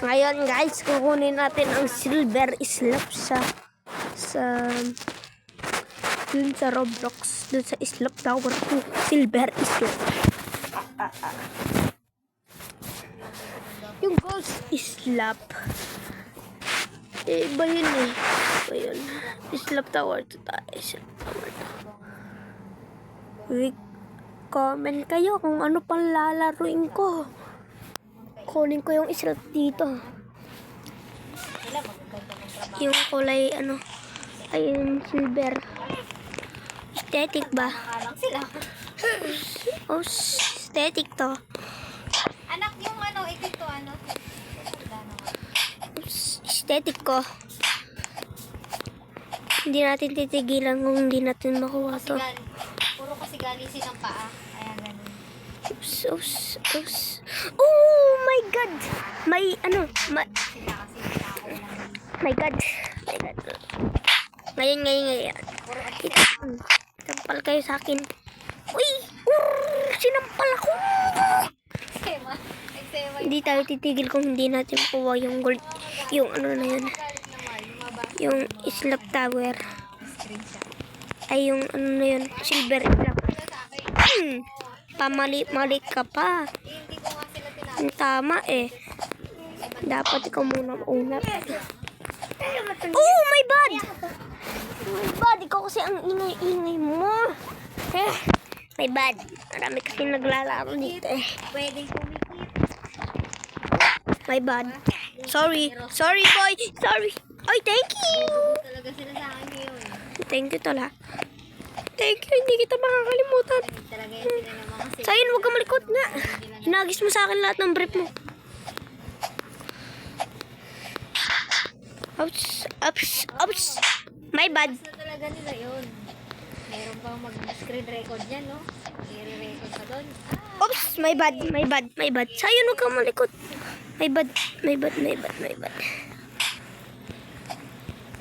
Ngayon guys, kukunin natin ang silver slap sa dun sa Roblox, dun sa slap tower 2. Silver slap. Yung ghost slap. Iba yun eh. Iba yun. Slap tower 2 tayo. Slap tower 2. Comment kayo kung ano pang lalaruin ko. Kunin ko yung slap dito. Yung kulay ano ay yung silver. Aesthetic ba? Oh, aesthetic to. Anak, yung ano, ikit to, ano? Aesthetic ko. Hindi natin titigilan kung hindi natin makuha to. Puro kasi galisin ang paa. Kaya ganun. Oh my god! May ano, my god. Ngayon. Tampal kayo sa akin. Uy! Sinampal ako! Hindi tayo titigil kung hindi natin makuha yung gold. Yung ano na yun. Yung slap tower. Ay yung ano na yun. Silver slap. Pamali-mali ka pa. Yung tama eh. Dapat ikaw muna mauna. Oh my bad! My bad! Ikaw kasi ang ingay-ingay mo. My bad. Marami kasi naglalaro dito eh. Pwedeng kumikip. My bad. Sorry boy. Sorry. Ay, thank you. Talaga sila sa akin ngayon. Thank you tala. Thank you. Hindi kita makakalimutan. Talaga yan sila naman kasi. Sayang, huwag ka malikot nga. Hinagis mo sa akin lahat ng brief mo. Oops. My bad. Basta talaga nila yun. Meron pang mag-screen record yan, no? I-record ka doon. Oops, my bad. Sayang, huwag ka malikot. My bad.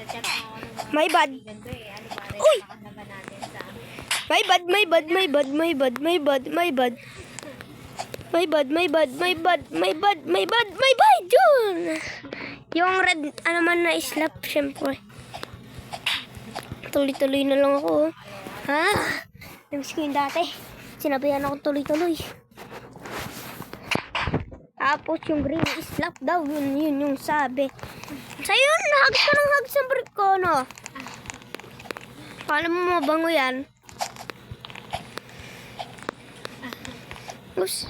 Chat mo ako ng My bad. ganito eh. Ano ba rin? Uy! Baka naman natin sa... My bad. Yun. Yung red, ano man na slap, syempre. Tuloy-tuloy na lang ako. Ha? Namiss ko yung dati. Sinabayan ako tuloy-tuloy. Tapos yung green slap daw, yun yung sabi. Sa'yo, nahag ka ng hag sa brick ko, no? Paano mo mabango yan? Us.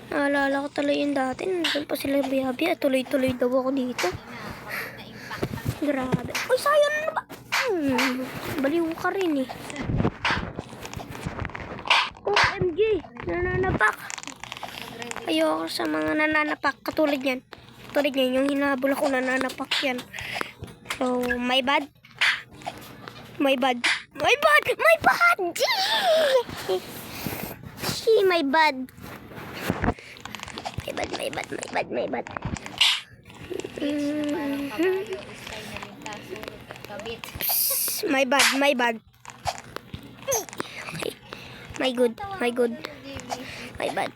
Naalala ko tuloy yung dati. Nandun pa sila biyabi. Tuloy-tuloy daw ako dito. Grabe. Uy, sayang na ba? Baliw ka rin eh. OMG. Nananapak. Ayoko sa mga nananapak. Katulad yan. Yung hinahabol ako nananapak yan. So, my bad. My bad. My bad! My bad. Okay. My good. No, my good. My bad.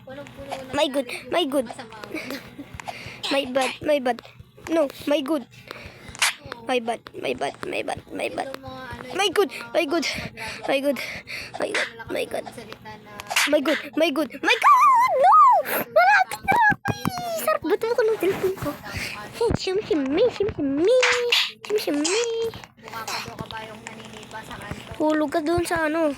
No! Malapit na ako eh! Sarap, ba't mo ko ng telepon ko? Shimmy. Bumapado ka ba yung naninipa sa kanto? Hulog ka doon sa ano.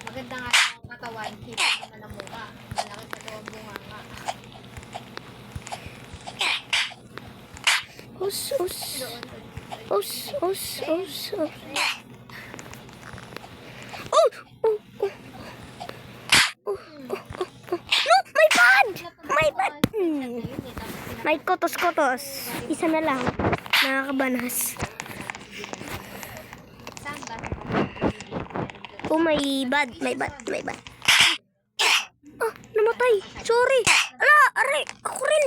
Maganda nga ang katawan. Kita naman ang mukha. Malaki sa doon bunga nga. No! My bad! May kotos. Isa na lang. Nakakabanas. Saan ba? Oh, my bad. Ah, namatay. Sorry. Are. Ako rin.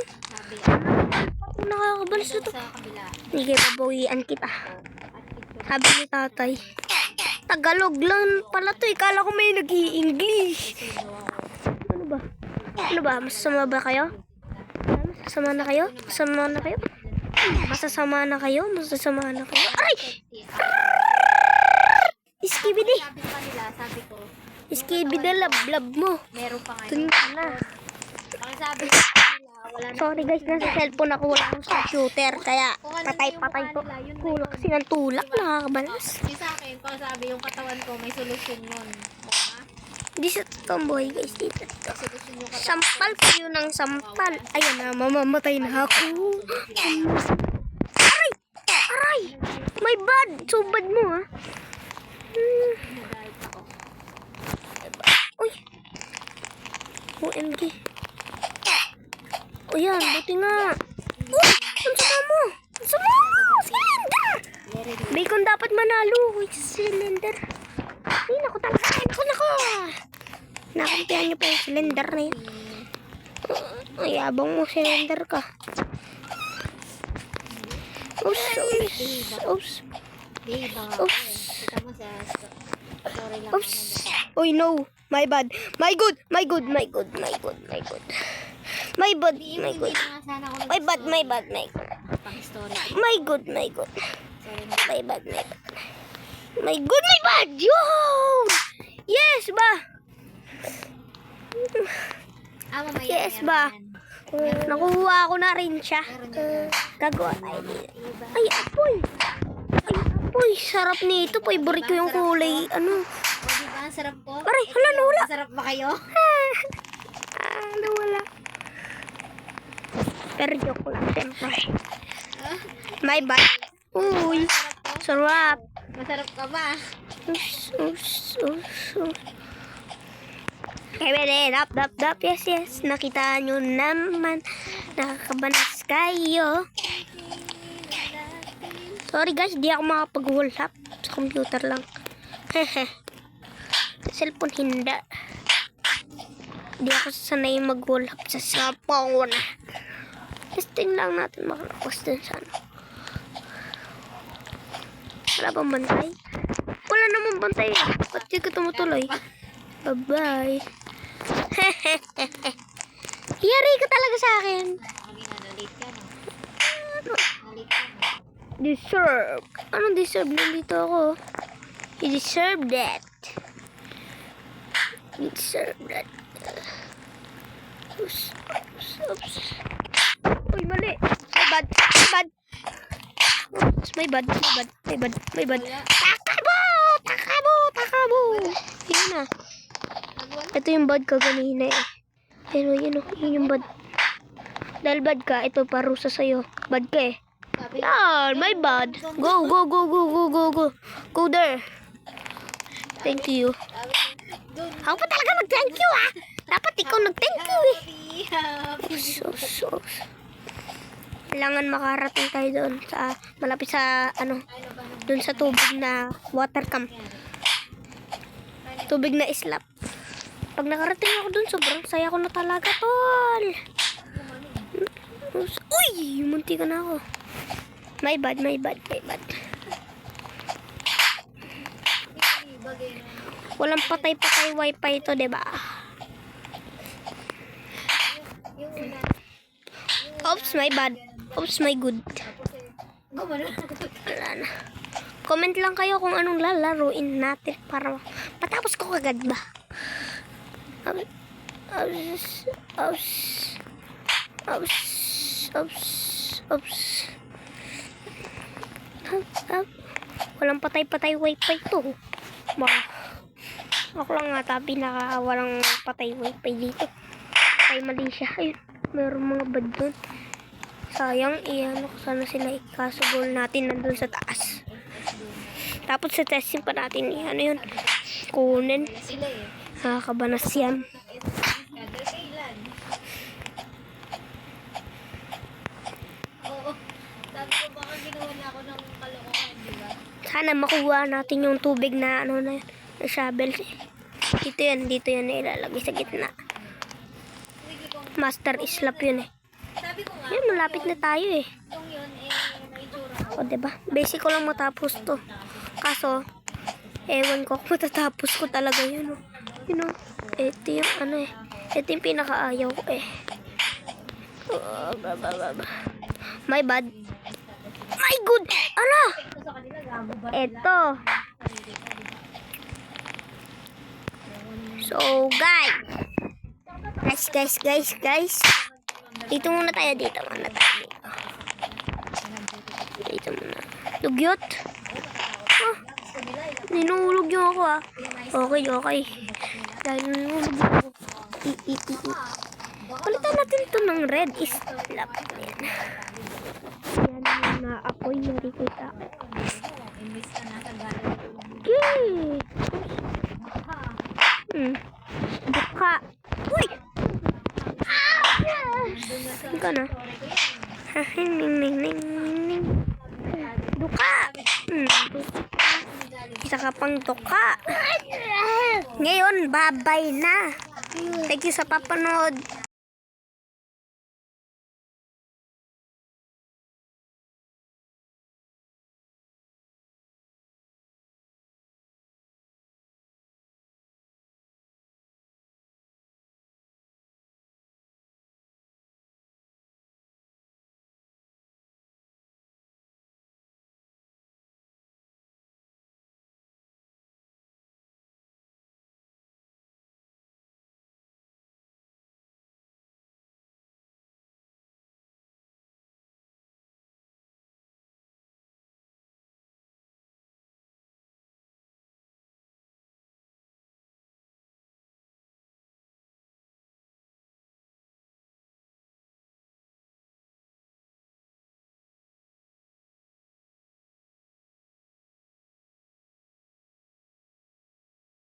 Nakakabalas na to. Sa kabila. Hindi kayo babawian kita. Sabi ni tatay. Tagalog lang pala to. Kala ko may nag-i-English. Ano ba? Ano ba? Masasama ba kayo? Masasama na kayo? Masasama na kayo? Masasama na kayo? Masasama na kayo? Aray! Iskibidi! Sabi pa nila, sabi ko, Iskibidi lab mo. meron pa Tingin ngayon. ka na. Ang sabi ko sa kanila, wala na. Sorry guys, nasa cellphone ako. Wala akong computer. Kaya patay-patay ko. Tulak kasi ng tulak. Nakakabalas. Yung sa akin, kung sabi yung katawan ko, may solusyon yun. Diba? Hindi sa tomboy guys. Dito. May solusyon yung katawan. Sampal ko yun ng sampal. Ayan na, mamamatay na ako. Aray! Aray! My bad! So bad mo ha. Nagahit ako. Uy! OMG. O yan, buti nga. Uy! Ang sama mo! Ang sama mo! Cylinder! Very good. Bacon dapat manalo. Uy, cylinder. Ay, naku talaga. Ay, naku. Nakampihan niyo pa yung cylinder na yun. Ay, abang mo cylinder ka. Oops, oops, oops, Diba? oops, Kita mo sa story lang. oops. Uy, no. My bad. My good. My good. My good. My good. My good. My bad. My Hindi good. na nga sana ako My bad. My bad. My good. pang story. My good. My good. Sorry na. My bad. My bad. My good. My bad. Yo! Yes ba? Mamaya. Yes meron ba? yan. Nakuha ko na rin siya. Gagawa tayo dito. Ay, apoy. Ay, apoy. Sarap nito. Favorite ko yung kulay. Ano? O, diba? Ang sarap ko. Aray, hala, nawala. Sarap ba kayo? Nawala. Pero joke lang, siyempre. My bad. Uy. Sarap. Masarap ka ba? Oops, oops, oops, oops. Kaya dap. Yes. Nakita nyo naman. Nakakabanas kayo. Sorry guys, di ako makapag-wall up. Sa computer lang. Hehe. Cellphone hindi. Di ako sanay mag-wall up sa cellphone. Testing lang natin makalakas din sana. Wala bang bantay? Wala naman bantay. Ba't di ka tumutuloy? Bye-bye. Yari ka talaga sa akin. Kanina, na-late ka, no? Ano? Na-late ka, no? Deserve. Anong deserve? Nandito ako. You deserve that. You deserve that. Oops. Uy, mali. My bad. Oops, my bad. Takabo. Yun na. Ito yung bad ka kanina eh. Yun yung bad. Dahil bad ka, ito parusa sa'yo. Bad ka eh. Sabi, Yan, my bad. Go. Go there. Thank you. doon. Ako pa talaga mag-thank you ah. Dapat ikaw nag-thank you eh. Happy. So. Kailangan makarating tayo doon sa malapit sa doon sa tubig na water camp. Tubig na islap. Pag nakarating ako doon, sobrang saya ko na talaga, tol. Uy, munti ka na ako. My bad. Walang patay-patay wifi ito, diba? Oops, my bad. Oops, my good. Wala na. Comment lang kayo kung anong lalaruin natin para matapos ko kagad ba. Walang patay-patay wifi to. Ako lang nga walang patay wifi dito. Ay, mali siya. Ayun, mayroong mga bad doon. Sayang, iyan ko sana sila ikasugol natin nandun sa taas. Tapos sa testing pa natin, yun, kunin. Sila eh. Nakakabanas yan. Kailan? Oo. Sabi ko baka ginawa na ako ng kalokohan, di ba? Sana makuha natin yung tubig na na shovel. Dito yan ilalagay sa gitna. Sige kung Master islap yun eh. sabi ko nga, Yan, malapit na tayo eh. kung yun, naitsura ko. O diba? Basic ko lang matapos to. Kaso, ewan ko kung matatapos ko talaga yun. Ito yung Ito yung pinakaayaw ko eh. My bad. My good! Ala! Ito. So, guys. Dito muna tayo. Dito muna. Dugyot. Ah, ninulog niyo ako ah. Okay. Dahil ninulog niyo ako. Palitan natin ito ng red. Slap. Yan na apoy na rikita. Okay. Buka. Uy! Ika na. Duka. Isa ka pang duka. Ngayon, babay na. Thank you sa papanood.